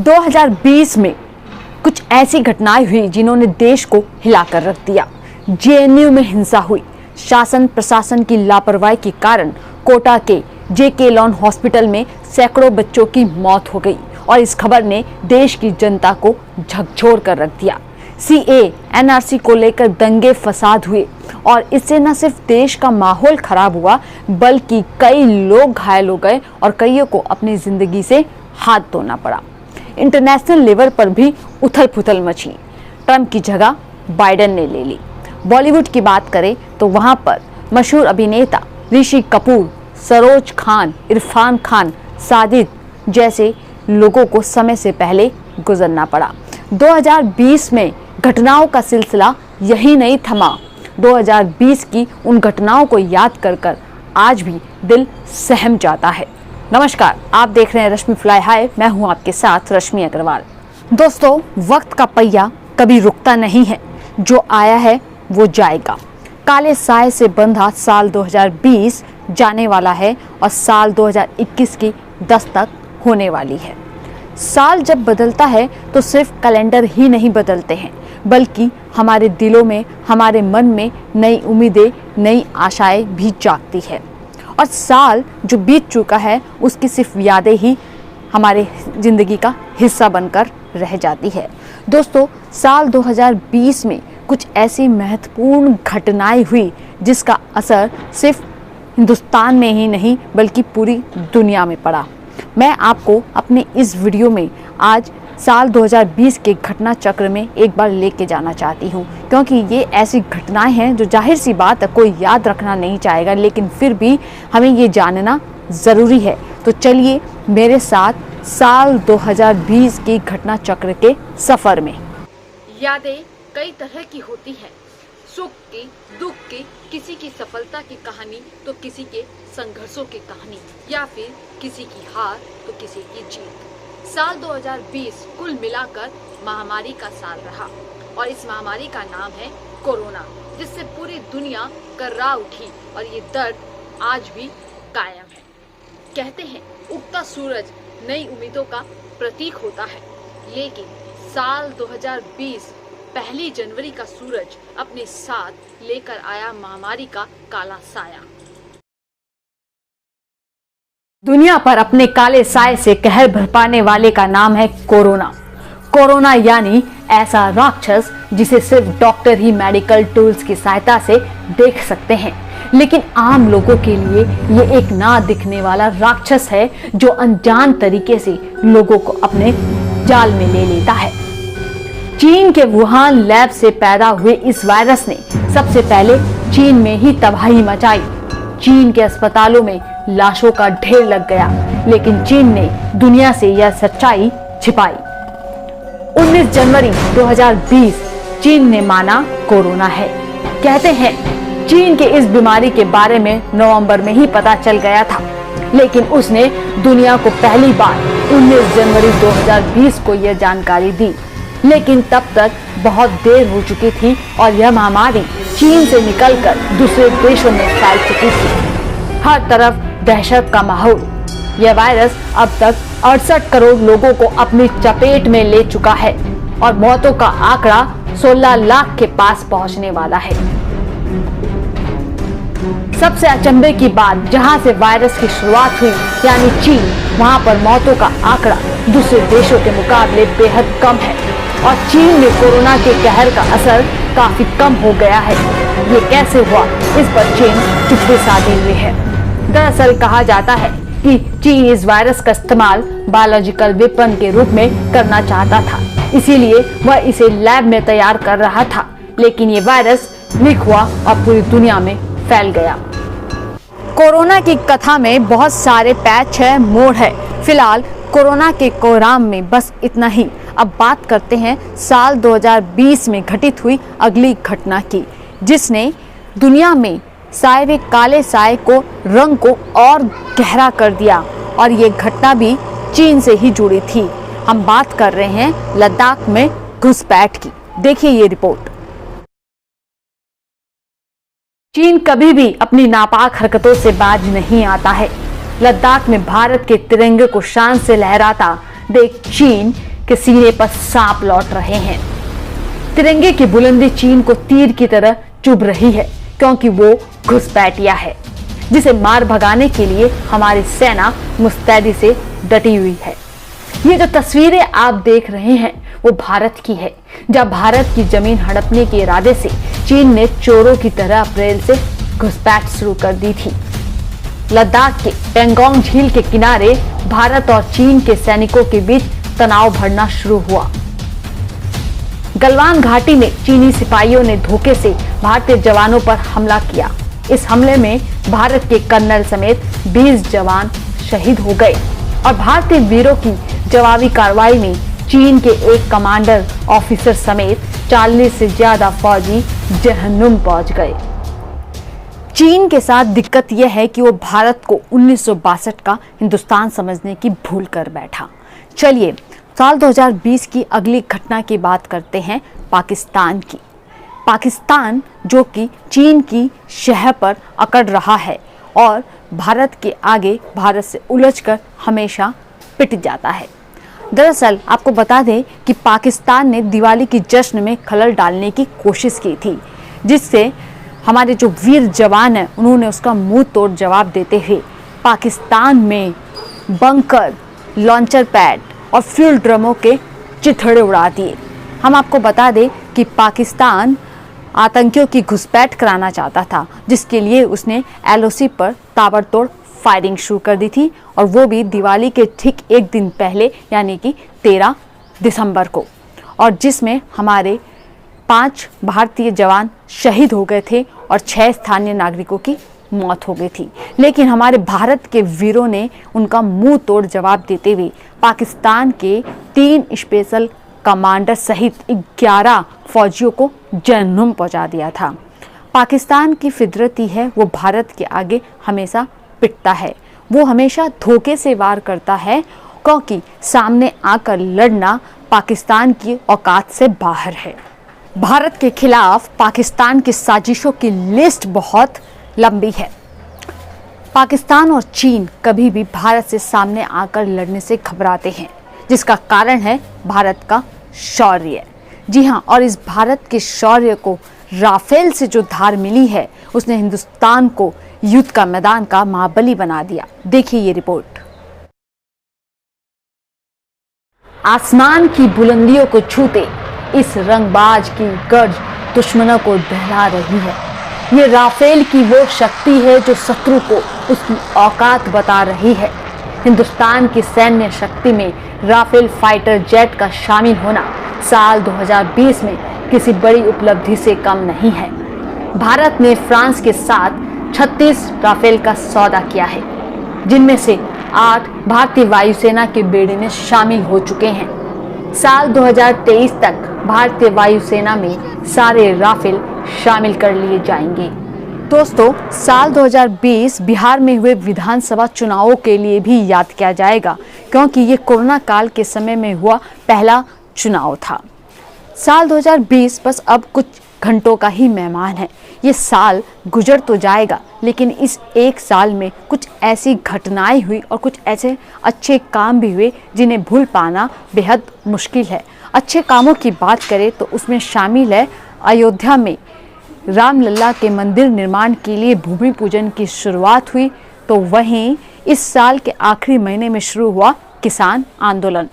2020 में कुछ ऐसी घटनाएं हुई जिन्होंने देश को हिलाकर रख दिया। जेएनयू में हिंसा हुई। शासन प्रशासन की लापरवाही के कारण कोटा के जेके लॉन हॉस्पिटल में सैकड़ों बच्चों की मौत हो गई और इस खबर ने देश की जनता को झकझोर कर रख दिया। सीए एनआरसी को लेकर दंगे फसाद हुए और इससे न सिर्फ देश का माहौल खराब हुआ बल्कि कई लोग घायल हो गए और कईयों को अपनी जिंदगी से हाथ धोना पड़ा। इंटरनेशनल लेवल पर भी उथल पुथल मची। ट्रंप की जगह बाइडेन ने ले ली। बॉलीवुड की बात करें तो वहां पर मशहूर अभिनेता ऋषि कपूर, सरोज खान, इरफान खान, साजिद जैसे लोगों को समय से पहले गुजरना पड़ा। 2020 में घटनाओं का सिलसिला यही नहीं थमा। 2020 की उन घटनाओं को याद कर आज भी दिल सहम जाता है। नमस्कार, आप देख रहे हैं रश्मि फ्लाई हाई। मैं हूं आपके साथ रश्मि अग्रवाल। दोस्तों, वक्त का पहिया कभी रुकता नहीं है। जो आया है वो जाएगा। काले साए से बंधा साल 2020 जाने वाला है और साल 2021 की दस्तक होने वाली है। साल जब बदलता है तो सिर्फ कैलेंडर ही नहीं बदलते हैं बल्कि हमारे दिलों में, हमारे मन में नई उम्मीदें, नई आशाएं भी जागती है। और साल जो बीत चुका है उसकी सिर्फ यादें ही हमारे ज़िंदगी का हिस्सा बनकर रह जाती है। दोस्तों, साल 2020 में कुछ ऐसी महत्वपूर्ण घटनाएं हुई जिसका असर सिर्फ हिंदुस्तान में ही नहीं बल्कि पूरी दुनिया में पड़ा। मैं आपको अपने इस वीडियो में आज साल 2020 के घटना चक्र में एक बार लेके जाना चाहती हूँ, क्योंकि ये ऐसी घटनाएं हैं जो जाहिर सी बात है कोई याद रखना नहीं चाहेगा, लेकिन फिर भी हमें ये जानना ज़रूरी है। तो चलिए मेरे साथ साल 2020 की घटना चक्र के सफ़र में। यादें कई तरह की होती हैं, सुख की, दुख की, किसी की सफलता की कहानी तो किसी के संघर्षों की कहानी, या फिर किसी की हार तो किसी की जीत। साल 2020 कुल मिलाकर महामारी का साल रहा और इस महामारी का नाम है कोरोना, जिससे पूरी दुनिया कर्रा उठी और ये दर्द आज भी कायम है। कहते हैं उगता सूरज नई उम्मीदों का प्रतीक होता है, लेकिन साल 2020 पहली जनवरी का सूरज अपने साथ लेकर आया महामारी का काला साया। दुनिया पर अपने काले साए से कहर बरपाने वाले का नाम है कोरोना। कोरोना यानी ऐसा राक्षस जिसे सिर्फ डॉक्टर ही मेडिकल टूल्स की सहायता से देख सकते हैं, लेकिन आम लोगों के लिए ये एक ना दिखने वाला राक्षस है जो अनजान तरीके से लोगों को अपने जाल में ले लेता है। चीन के वुहान लैब से पैदा हुए इस वायरस ने सबसे पहले चीन में ही तबाही मचाई। चीन के अस्पतालों में लाशों का ढेर लग गया, लेकिन चीन ने दुनिया से यह सच्चाई छिपाई। 19 जनवरी 2020 चीन ने माना कोरोना है। कहते हैं चीन के इस बीमारी के बारे में नवंबर में ही पता चल गया था, लेकिन उसने दुनिया को पहली बार 19 जनवरी 2020 को यह जानकारी दी। लेकिन तब तक बहुत देर हो चुकी थी और यह महामारी चीन से निकलकर दूसरे देशों में फैल चुकी थी। हर तरफ दहशत का माहौल। यह वायरस अब तक 68 करोड़ लोगों को अपनी चपेट में ले चुका है और मौतों का आंकड़ा 16 लाख के पास पहुंचने वाला है। सबसे अचंभे की बात, जहां से वायरस की शुरुआत हुई यानी चीन, वहां पर मौतों का आंकड़ा दूसरे देशों के मुकाबले बेहद कम है और चीन में कोरोना के कहर का असर काफी कम हो गया है। ये कैसे हुआ, इस पर चीन चुप्पी साधे हुए है। दरअसल कहा जाता है कि चीन इस वायरस का इस्तेमाल बायोलॉजिकल वेपन के रूप में करना चाहता था, इसीलिए वह इसे लैब में तैयार कर रहा था, लेकिन ये वायरस लीक हुआ और पूरी दुनिया में फैल गया। कोरोना की कथा में बहुत सारे पैच है, मोड़ है। फिलहाल कोरोना के कोराम में बस इतना ही। अब बात करते हैं साल 2020 में घटित हुई अगली घटना की, जिसने दुनिया में साए वे काले साए को रंग को और गहरा कर दिया और ये घटना भी चीन से ही जुड़ी थी। हम बात कर रहे हैं लद्दाख में घुसपैठ की। देखिए ये रिपोर्ट। चीन कभी भी अपनी नापाक हरकतों से बाज नहीं आता है। लद्दाख में भारत के तिरंगे को शान से लहराता देख चीन के सीने पर सांप लौट रहे हैं। तिरंगे की बुलंदी चीन को तीर की तरह चुभ रही है, क्योंकि वो घुसपैठिया है जिसे मार भगाने के लिए हमारी सेना मुस्तैदी से डटी हुई है। ये जो तस्वीरें आप देख रहे हैं वो भारत की है, जहां भारत की जमीन हड़पने के इरादे से चीन ने चोरों की तरह अप्रैल से घुसपैठ शुरू कर दी थी। लद्दाख के पेंगोंग झील के किनारे भारत और चीन के सैनिकों के बीच तनाव बढ़ना शुरू हुआ। गलवान घाटी में चीनी सिपाहियों ने धोखे से भारतीय जवानों पर हमला किया। इस हमले में भारत के कर्नल समेत 20 जवान शहीद हो गए और भारतीय वीरों की जवाबी कार्रवाई में चीन के एक कमांडर ऑफिसर समेत 40 से ज्यादा फौजी जहन्नुम पहुंच गए। चीन के साथ दिक्कत यह है कि वो भारत को 1962 का हिंदुस्तान समझने की भूल कर बैठा। चलिए साल 2020 की अगली घटना की बात करते हैं, पाकिस्तान की। पाकिस्तान जो कि चीन की शह पर अकड़ रहा है और भारत के आगे भारत से उलझकर हमेशा पिट जाता है। दरअसल आपको बता दें कि पाकिस्तान ने दिवाली की जश्न में खलल डालने की कोशिश की थी, जिससे हमारे जो वीर जवान हैं उन्होंने उसका मुंह तोड़ जवाब देते हुए पाकिस्तान में बंकर, लॉन्चर पैड और फ्यूल ड्रमों के चिथड़े उड़ा दिए। हम आपको बता दें कि पाकिस्तान आतंकियों की घुसपैठ कराना चाहता था, जिसके लिए उसने LOC पर ताबड़तोड़ फायरिंग शुरू कर दी थी, और वो भी दिवाली के ठीक एक दिन पहले यानी कि 13 दिसंबर को, और जिसमें हमारे 5 भारतीय जवान शहीद हो गए थे और 6 स्थानीय नागरिकों की मौत हो गई थी। लेकिन हमारे भारत के वीरों ने उनका मुंह तोड़ जवाब देते हुए पाकिस्तान के 3 स्पेशल कमांडर सहित 11 फौजियों को जहन्नुम पहुंचा दिया था। पाकिस्तान की फितरत ही है, वो भारत के आगे हमेशा पिटता है। वो हमेशा धोखे से वार करता है, क्योंकि सामने आकर लड़ना पाकिस्तान की औकात से बाहर है। भारत के खिलाफ पाकिस्तान की साजिशों की लिस्ट बहुत लंबी है। पाकिस्तान और चीन कभी भी भारत से सामने आकर लड़ने से घबराते हैं, जिसका कारण है भारत का शौर्य। जी हाँ, और इस भारत के शौर्य को राफेल से जो धार मिली है, उसने हिंदुस्तान को युद्ध का मैदान का महाबली बना दिया। देखिए ये रिपोर्ट। आसमान की बुलंदियों को छूते इस रंगबाज की गर्ज दुश्मनों को दहला रही है। ये राफेल की वो शक्ति है जो शत्रु को उसकी औकात बता रही है। हिंदुस्तान की सैन्य शक्ति में राफेल फाइटर जेट का शामिल होना साल 2020 में किसी बड़ी उपलब्धि से कम नहीं है। भारत ने फ्रांस के साथ 36 राफेल का सौदा किया है, जिनमें से 8 भारतीय वायुसेना के बेड़े में शामिल हो चुके हैं। साल 2023 तक भारतीय वायुसेना में सारे राफेल शामिल कर लिए जाएंगे। दोस्तों, साल 2020 बिहार में हुए विधानसभा चुनावों के लिए भी याद किया जाएगा, क्योंकि ये कोरोना काल के समय में हुआ पहला चुनाव था। साल 2020 बस अब कुछ घंटों का ही मेहमान है। ये साल गुजर तो जाएगा, लेकिन इस एक साल में कुछ ऐसी घटनाएं हुई और कुछ ऐसे अच्छे काम भी हुए जिन्हें भूल पाना बेहद मुश्किल है। अच्छे कामों की बात करें तो उसमें शामिल है अयोध्या में रामलला के मंदिर निर्माण के लिए भूमि पूजन की शुरुआत हुई। तो वहीं इस साल के आखिरी महीने में शुरू हुआ किसान आंदोलन।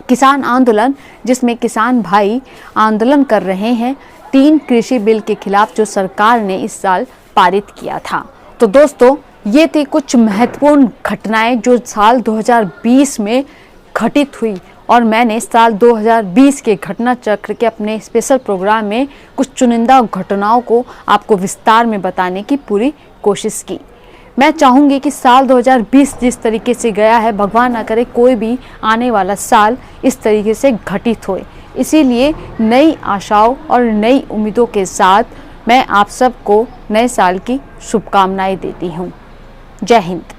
किसान आंदोलन जिसमें किसान भाई आंदोलन कर रहे हैं 3 कृषि बिल के खिलाफ जो सरकार ने इस साल पारित किया था। तो दोस्तों, ये थी कुछ महत्वपूर्ण घटनाएं जो साल 2020 में घटित हुई, और मैंने साल 2020 के घटना चक्र के अपने स्पेशल प्रोग्राम में कुछ चुनिंदा घटनाओं को आपको विस्तार में बताने की पूरी कोशिश की। मैं चाहूँगी कि साल 2020 जिस तरीके से गया है, भगवान ना करे कोई भी आने वाला साल इस तरीके से घटित होए। इसीलिए नई आशाओं और नई उम्मीदों के साथ मैं आप सबको नए साल की शुभकामनाएं देती हूँ। जय हिंद।